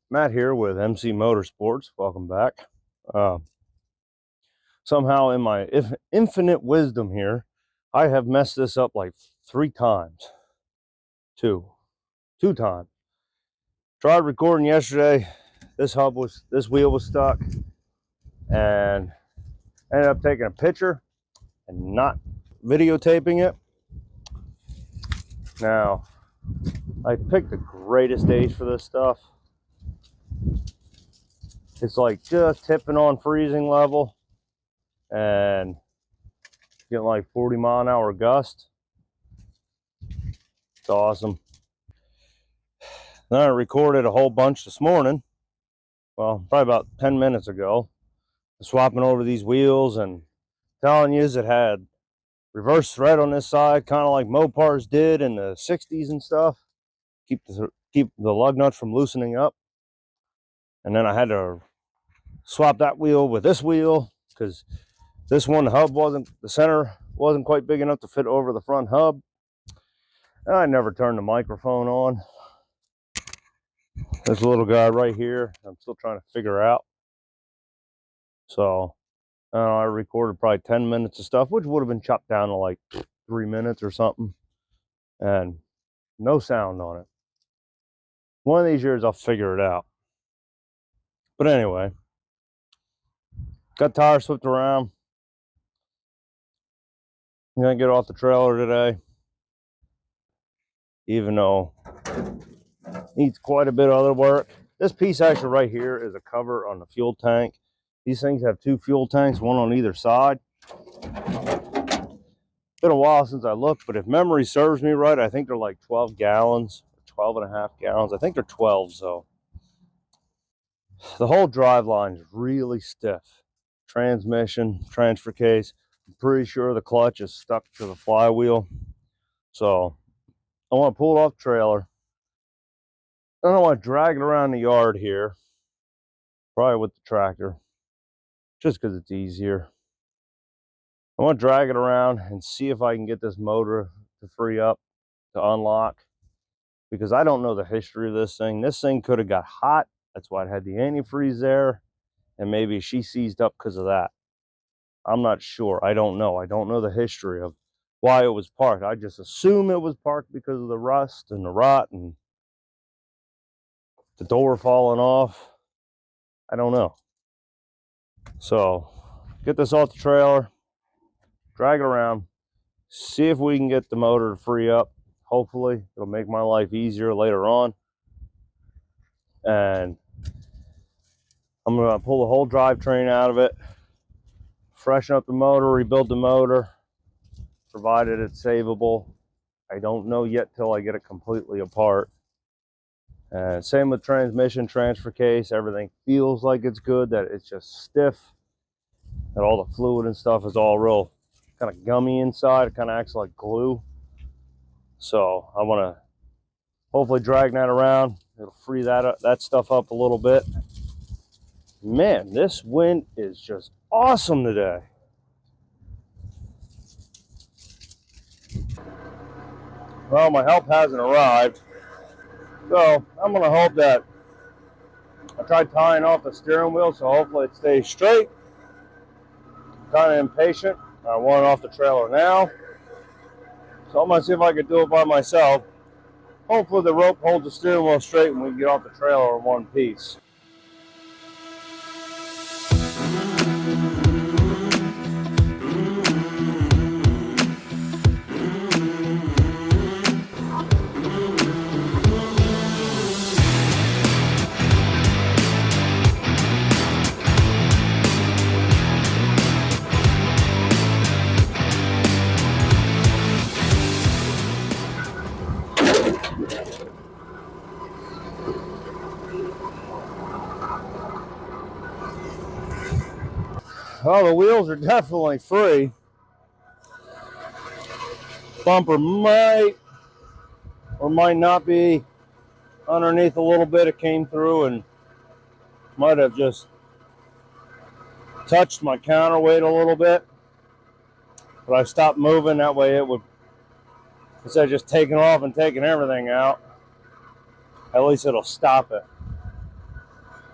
Matt here with MC Motorsports. Welcome back. Uh, Somehow, in my infinite wisdom here, I have messed this up like 3 times. Two times. Tried recording yesterday. This wheel was stuck, and ended up taking a picture and not videotaping it. Now, I picked the greatest days for this stuff. It's like just tipping on freezing level and getting like 40-mile-an-hour gust. It's awesome. Then I recorded a whole bunch this morning. Well, probably about 10 minutes ago. Swapping over these wheels and telling you it had reverse thread on this side, kind of like Mopars did in the 60s and stuff. Keep the lug nuts from loosening up. And then I had to swap that wheel with this wheel because this one, the center wasn't quite big enough to fit over the front hub. And I never turned the microphone on. This little guy right here, I'm still trying to figure out. So I recorded probably 10 minutes of stuff, which would have been chopped down to like 3 minutes or something, and no sound on it. One of these years I'll figure it out. But anyway, got tires flipped around. I'm gonna get off the trailer today, even though it needs quite a bit of other work. This piece actually right here is a cover on the fuel tank. These things have 2 fuel tanks, one on either side. Been a while since I looked, but if memory serves me right, I think they're like 12 gallons, 12 and a half gallons. I think they're 12, so. The whole drive line is really stiff. Transmission, transfer case. I'm pretty sure the clutch is stuck to the flywheel. So I want to pull it off the trailer. Then I want to drag it around the yard here, probably with the tractor, just because it's easier. I want to drag it around and see if I can get this motor to free up, to unlock, because I don't know the history of this thing. This thing could have got hot. That's why it had the antifreeze there, and maybe she seized up because of that. I'm not sure. I don't know. I don't know the history of why it was parked. I just assume it was parked because of the rust and the rot and the door falling off. I don't know. So get this off the trailer, drag it around, see if we can get the motor to free up. Hopefully it'll make my life easier later on. And I'm going to pull the whole drivetrain out of it, freshen up the motor, rebuild the motor, provided it's savable. I don't know yet till I get it completely apart. And same with transmission, transfer case. Everything feels like it's good, that it's just stiff, that all the fluid and stuff is all real kind of gummy inside. It kind of acts like glue. So I want to hopefully drag that around. It'll free that stuff up a little bit. Man, this wind is just awesome today. Well, my help hasn't arrived, so I'm going to hope that I tried tying off the steering wheel, so hopefully it stays straight. I'm kind of impatient. I want it off the trailer now, so I'm going to see if I can do it by myself. Hopefully the rope holds the steering wheel straight and we can get off the trailer in one piece. Well, the wheels are definitely free. Bumper might or might not be underneath a little bit. It came through and might have just touched my counterweight a little bit. But I stopped moving. That way it would, instead of just taking off and taking everything out, at least it'll stop it.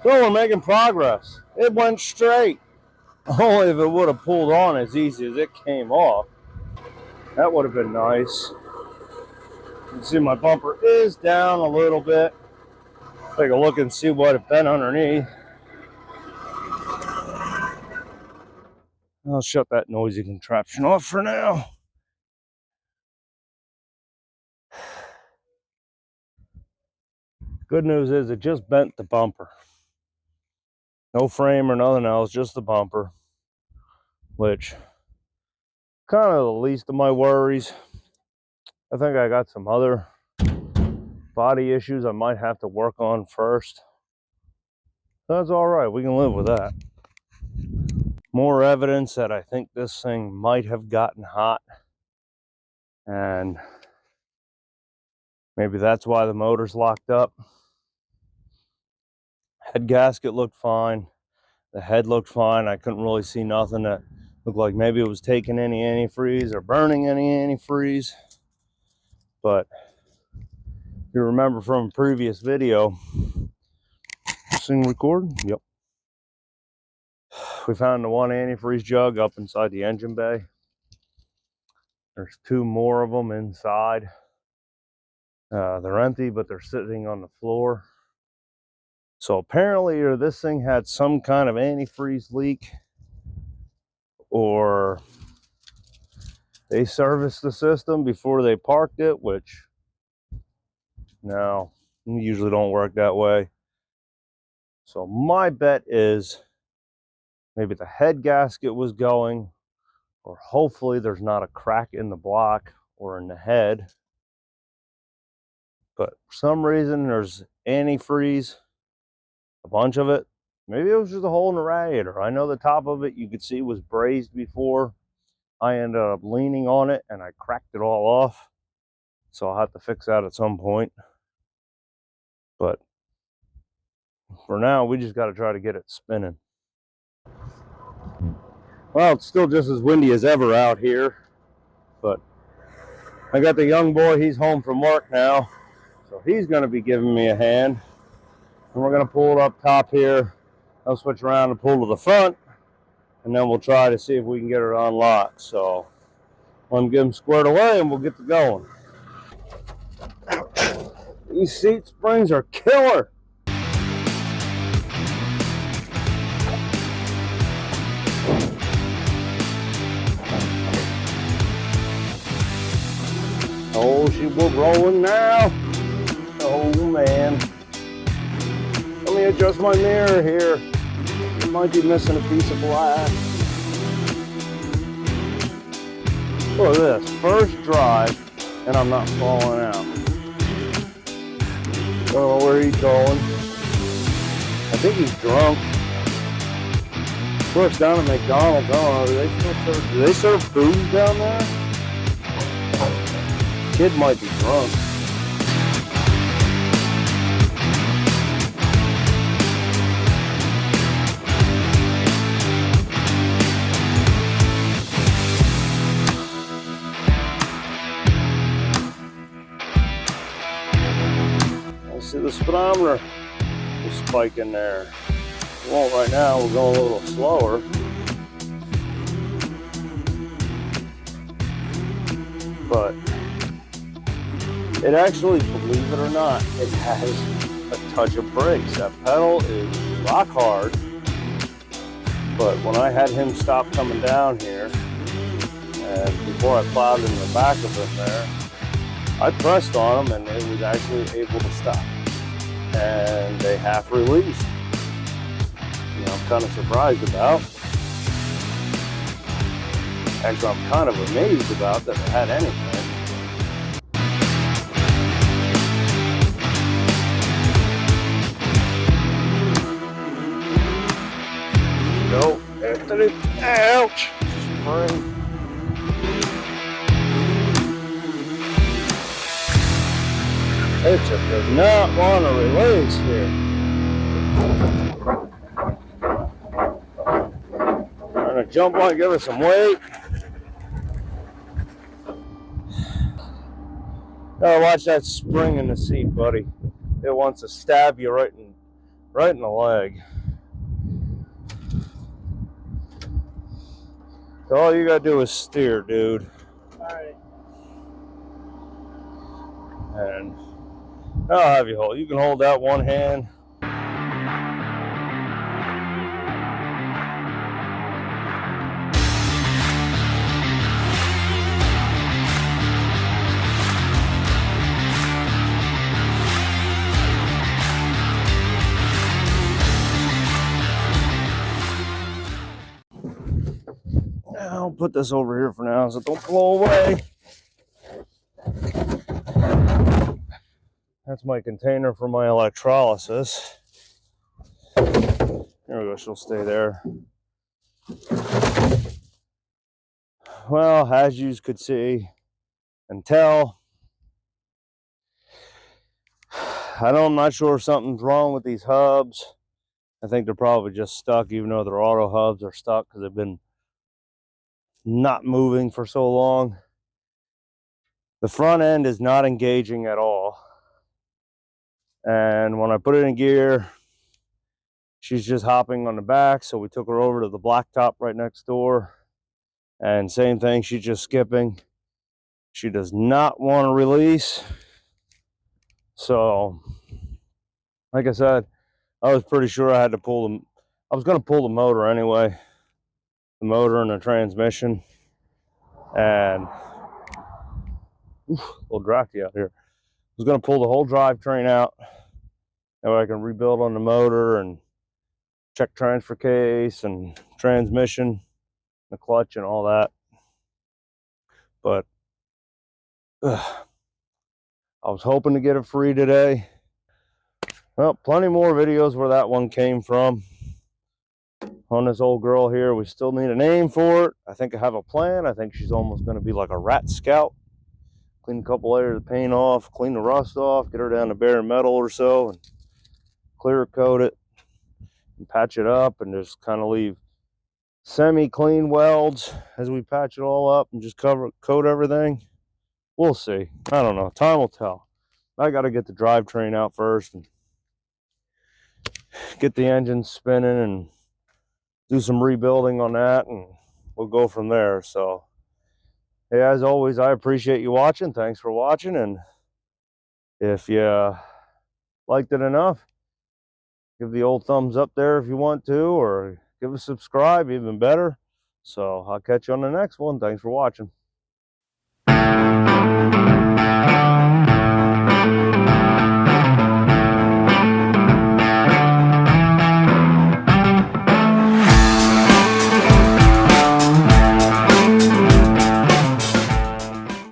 So we're making progress. It went straight. Only if it would have pulled on as easy as it came off. That would have been nice. You can see my bumper is down a little bit. Take a look and see what it bent underneath. I'll shut that noisy contraption off for now. Good news is it just bent the bumper. No frame or nothing else, just the bumper. Which, kind of the least of my worries. I think I got some other body issues I might have to work on first. That's all right, we can live with that. More evidence that I think this thing might have gotten hot, and maybe that's why the motor's locked up. Head gasket looked fine. The head looked fine. I couldn't really see nothing that looked like maybe it was taking any antifreeze or burning any antifreeze. But if you remember from a previous video, this thing record? Yep. We found the one antifreeze jug up inside the engine bay. There's 2 more of them inside. They're empty, but they're sitting on the floor. So apparently this thing had some kind of antifreeze leak, or they serviced the system before they parked it, which no, usually don't work that way. So my bet is maybe the head gasket was going, or hopefully there's not a crack in the block or in the head. But for some reason there's antifreeze, a bunch of it. Maybe it was just a hole in the radiator. I know the top of it you could see was brazed before. I ended up leaning on it and I cracked it all off. So I'll have to fix that at some point. But for now, we just got to try to get it spinning. Well, it's still just as windy as ever out here. But I got the young boy, he's home from work now. So he's going to be giving me a hand. And we're going to pull it up top here. I'll switch around and pull to the front. And then we'll try to see if we can get it unlocked. So let him get him squared away and we'll get to going. These seat springs are killer. Oh, she was rolling now. Oh man. Let me adjust my mirror here. You might be missing a piece of glass. Look at this, first drive, and I'm not falling out. Don't know where he's going. I think he's drunk. Of course, down at McDonald's, I don't know, do they serve booze down there? Kid might be drunk. See the speedometer is spiking there. Well, right now we're going a little slower. But it actually, believe it or not, it has a touch of brakes. That pedal is rock hard. But when I had him stop coming down here, and before I plowed in the back of him there, I pressed on him and it was actually able to stop. And they half released. You know, I'm kind of surprised about. Actually, I'm kind of amazed about that it had anything. Go, Anthony. Ouch! Spring. It just does not want to release here. Trying to jump on, give it some weight. Gotta watch that spring in the seat, buddy. It wants to stab you right in right in the leg. So all you gotta do is steer, dude. Alright. And I'll have you hold. You can hold that one hand. I'll put this over here for now so it don't blow away. That's my container for my electrolysis. There we go, she'll stay there. Well, as you could see and tell, I'm not sure if something's wrong with these hubs. I think they're probably just stuck, even though their auto hubs are stuck because they've been not moving for so long. The front end is not engaging at all. And when I put it in gear, she's just hopping on the back. So we took her over to the blacktop right next door. And same thing, she's just skipping. She does not want to release. So, like I said, I was pretty sure I had to pull them. I was going to pull the motor anyway. The motor and the transmission. And, a little drafty out here. I was going to pull the whole drivetrain out. That way I can rebuild on the motor and check transfer case and transmission, the clutch and all that. But I was hoping to get it free today. Well, plenty more videos where that one came from. On this old girl here, we still need a name for it. I think I have a plan. I think she's almost going to be like a rat scout. Clean a couple layers of paint off, clean the rust off, get her down to bare metal or so, and clear coat it and patch it up, and just kind of leave semi-clean welds as we patch it all up and just coat everything. We'll see. I don't know. Time will tell. I got to get the drivetrain out first and get the engine spinning and do some rebuilding on that, and we'll go from there. So, hey, as always, I appreciate you watching. Thanks for watching, and if you liked it enough, give the old thumbs up there if you want to, or give a subscribe, even better. So I'll catch you on the next one. Thanks for watching.